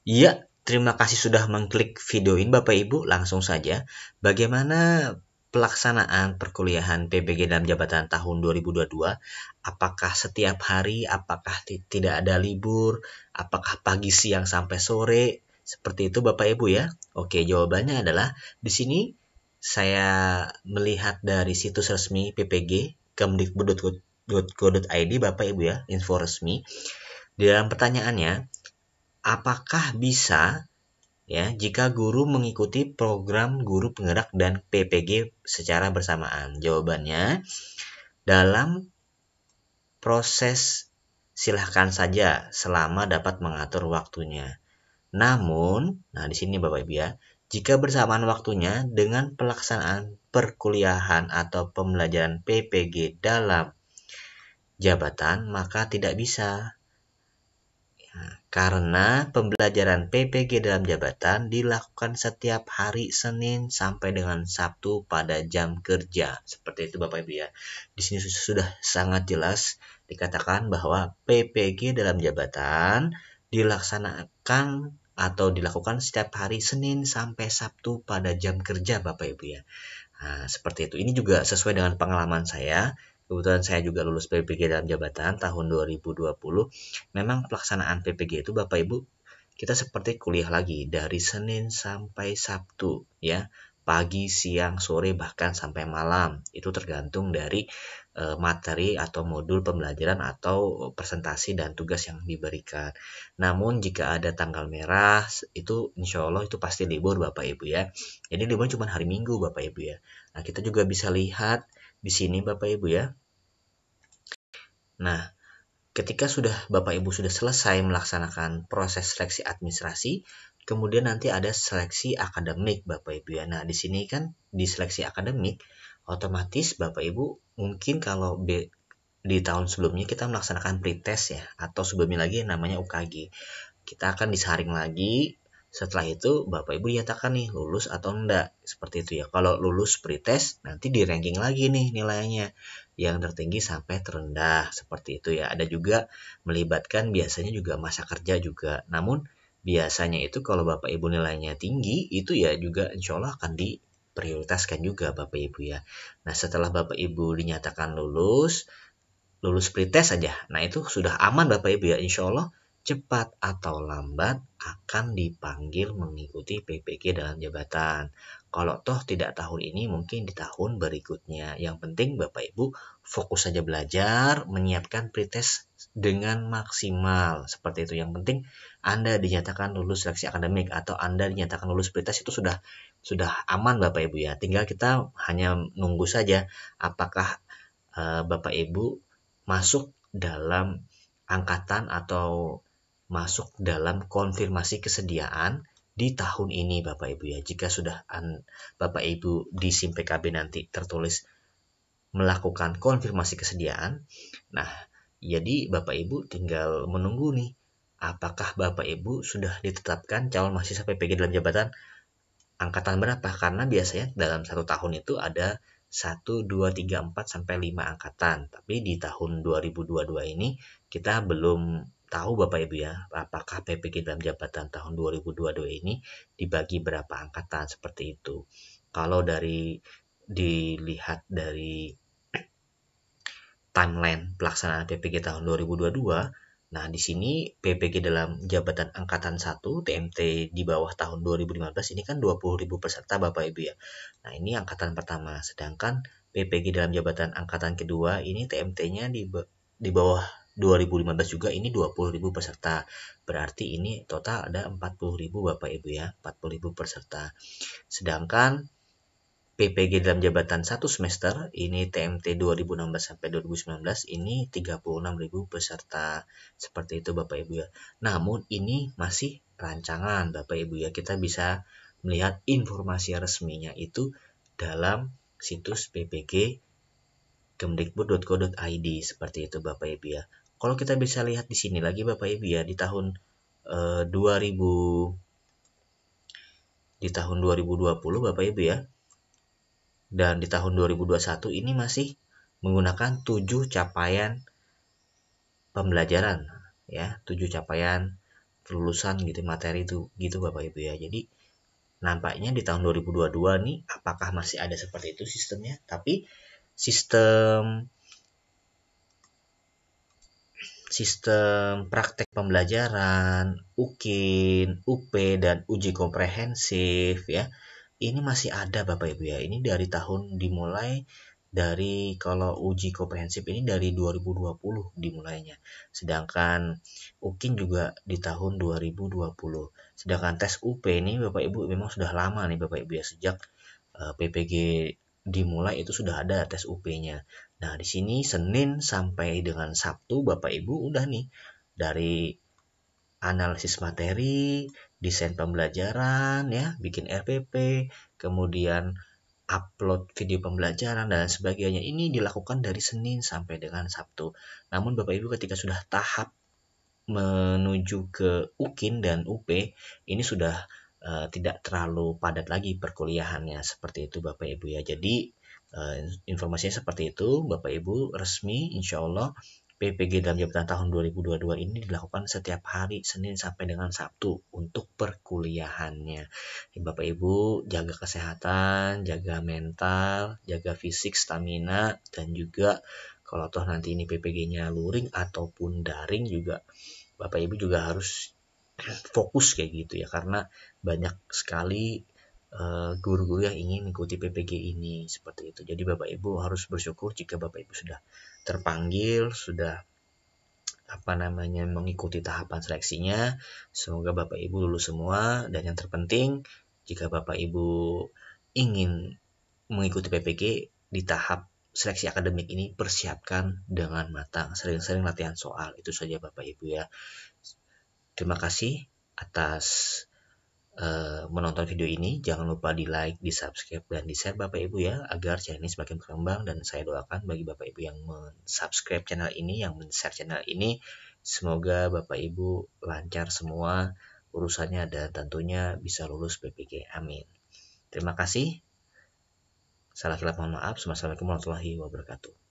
Iya, terima kasih sudah mengklik video ini Bapak Ibu. Langsung saja, bagaimana pelaksanaan perkuliahan PPG dalam jabatan tahun 2022? Apakah setiap hari? Apakah tidak ada libur? Apakah pagi, siang, sampai sore? Seperti itu Bapak Ibu ya. Oke, jawabannya adalah di sini saya melihat dari situs resmi PPG kemdikbud.go.id Bapak Ibu ya, info resmi. Di dalam pertanyaannya, apakah bisa ya jika guru mengikuti program guru penggerak dan PPG secara bersamaan? Jawabannya, dalam proses silahkan saja selama dapat mengatur waktunya. Namun, nah di sini Bapak Ibu ya, jika bersamaan waktunya dengan pelaksanaan perkuliahan atau pembelajaran PPG dalam jabatan, maka tidak bisa. Karena pembelajaran PPG dalam jabatan dilakukan setiap hari Senin sampai dengan Sabtu pada jam kerja. Seperti itu Bapak Ibu ya. Di sini sudah sangat jelas dikatakan bahwa PPG dalam jabatan dilaksanakan atau dilakukan setiap hari Senin sampai Sabtu pada jam kerja Bapak Ibu ya. Nah, seperti itu. Ini juga sesuai dengan pengalaman saya. Kebetulan saya juga lulus PPG dalam jabatan tahun 2020. Memang pelaksanaan PPG itu Bapak Ibu, kita seperti kuliah lagi dari Senin sampai Sabtu ya. Pagi, siang, sore, bahkan sampai malam. Itu tergantung dari materi atau modul pembelajaran atau presentasi dan tugas yang diberikan. Namun jika ada tanggal merah, itu insya Allah itu pasti libur Bapak Ibu ya. Jadi libur cuma hari Minggu Bapak Ibu ya. Nah, kita juga bisa lihat di sini Bapak Ibu ya. Nah, ketika Bapak Ibu sudah selesai melaksanakan proses seleksi administrasi, kemudian nanti ada seleksi akademik Bapak Ibu ya. Nah, di sini kan di seleksi akademik otomatis Bapak Ibu mungkin kalau di tahun sebelumnya kita melaksanakan pretest ya, atau sebelumnya lagi namanya UKG. Kita akan disaring lagi. Setelah itu Bapak Ibu dinyatakan nih lulus atau enggak. Seperti itu ya. Kalau lulus pretest nanti di ranking lagi nih nilainya. Yang tertinggi sampai terendah. Seperti itu ya. Ada juga melibatkan biasanya juga masa kerja juga. Namun biasanya itu kalau Bapak Ibu nilainya tinggi itu ya juga insya Allah akan diprioritaskan juga Bapak Ibu ya. Nah, setelah Bapak Ibu dinyatakan lulus pretest saja. Nah, itu sudah aman Bapak Ibu ya. Insya Allah cepat atau lambat akan dipanggil mengikuti PPG dalam jabatan. Kalau toh tidak tahun ini, mungkin di tahun berikutnya. Yang penting Bapak Ibu fokus saja belajar, menyiapkan pretest dengan maksimal. Seperti itu. Yang penting Anda dinyatakan lulus seleksi akademik atau Anda dinyatakan lulus pretest itu sudah aman Bapak Ibu ya. Tinggal kita hanya nunggu saja apakah Bapak Ibu masuk dalam angkatan atau masuk dalam konfirmasi kesediaan di tahun ini Bapak Ibu ya. Jika sudah Bapak Ibu di SIM PKB nanti tertulis melakukan konfirmasi kesediaan, nah jadi Bapak Ibu tinggal menunggu nih apakah Bapak Ibu sudah ditetapkan calon mahasiswa PPG dalam jabatan angkatan berapa, karena biasanya dalam satu tahun itu ada 1, 2, 3, 4, sampai 5 angkatan. Tapi di tahun 2022 ini kita belum tahu Bapak Ibu ya, apakah PPG dalam jabatan tahun 2022 ini dibagi berapa angkatan seperti itu. Kalau dilihat dari timeline pelaksanaan PPG tahun 2022, nah di sini PPG dalam jabatan angkatan 1 TMT di bawah tahun 2015 ini kan 20.000 peserta Bapak Ibu ya. Nah, ini angkatan pertama, sedangkan PPG dalam jabatan angkatan kedua ini TMT-nya di bawah 2015 juga, ini 20.000 peserta. Berarti ini total ada 40.000 Bapak Ibu ya, 40.000 peserta. Sedangkan PPG dalam jabatan 1 semester ini TMT 2016 sampai 2019 ini 36.000 peserta. Seperti itu Bapak Ibu ya. Namun ini masih rancangan Bapak Ibu ya. Kita bisa melihat informasi resminya itu dalam situs PPG kemdikbud.go.id seperti itu Bapak Ibu ya. Kalau kita bisa lihat di sini lagi Bapak Ibu ya, di tahun 2020 Bapak Ibu ya. Dan di tahun 2021 ini masih menggunakan 7 capaian pembelajaran ya, 7 capaian kelulusan gitu materi itu gitu Bapak Ibu ya. Jadi nampaknya di tahun 2022 nih apakah masih ada seperti itu sistemnya, tapi sistem praktek pembelajaran, UKIN, UP, dan uji komprehensif ya, ini masih ada Bapak Ibu ya. Ini dari tahun dimulai dari kalau uji komprehensif ini dari 2020 dimulainya. Sedangkan UKIN juga di tahun 2020. Sedangkan tes UP ini Bapak Ibu memang sudah lama nih Bapak Ibu ya, sejak PPG dimulai itu sudah ada tes UP-nya. Nah, di sini Senin sampai dengan Sabtu Bapak Ibu udah nih dari analisis materi, desain pembelajaran ya, bikin RPP, kemudian upload video pembelajaran dan sebagainya. Ini dilakukan dari Senin sampai dengan Sabtu. Namun Bapak Ibu ketika sudah tahap menuju ke UKIN dan UP, ini sudah tidak terlalu padat lagi perkuliahannya seperti itu Bapak Ibu ya. Jadi informasinya seperti itu Bapak Ibu, resmi insya Allah PPG dalam jabatan tahun 2022 ini dilakukan setiap hari Senin sampai dengan Sabtu untuk perkuliahannya. Bapak Ibu jaga kesehatan, jaga mental, jaga fisik, stamina, dan juga kalau toh nanti ini PPG-nya luring ataupun daring juga Bapak Ibu juga harus fokus kayak gitu ya, karena banyak sekali guru-guru yang ingin mengikuti PPG ini seperti itu. Jadi Bapak Ibu harus bersyukur jika Bapak Ibu sudah terpanggil, sudah mengikuti tahapan seleksinya. Semoga Bapak Ibu lulus semua, dan yang terpenting jika Bapak Ibu ingin mengikuti PPG di tahap seleksi akademik ini, persiapkan dengan matang, sering-sering latihan soal. Itu saja Bapak Ibu ya. Terima kasih atas menonton video ini. Jangan lupa di like, di subscribe, dan di share Bapak Ibu ya, agar channel ini semakin berkembang. Dan saya doakan bagi Bapak Ibu yang subscribe channel ini, yang share channel ini, semoga Bapak Ibu lancar semua urusannya dan tentunya bisa lulus PPG. Amin. Terima kasih. Salah khilaf mohon maaf. Wassalamualaikum warahmatullahi wabarakatuh.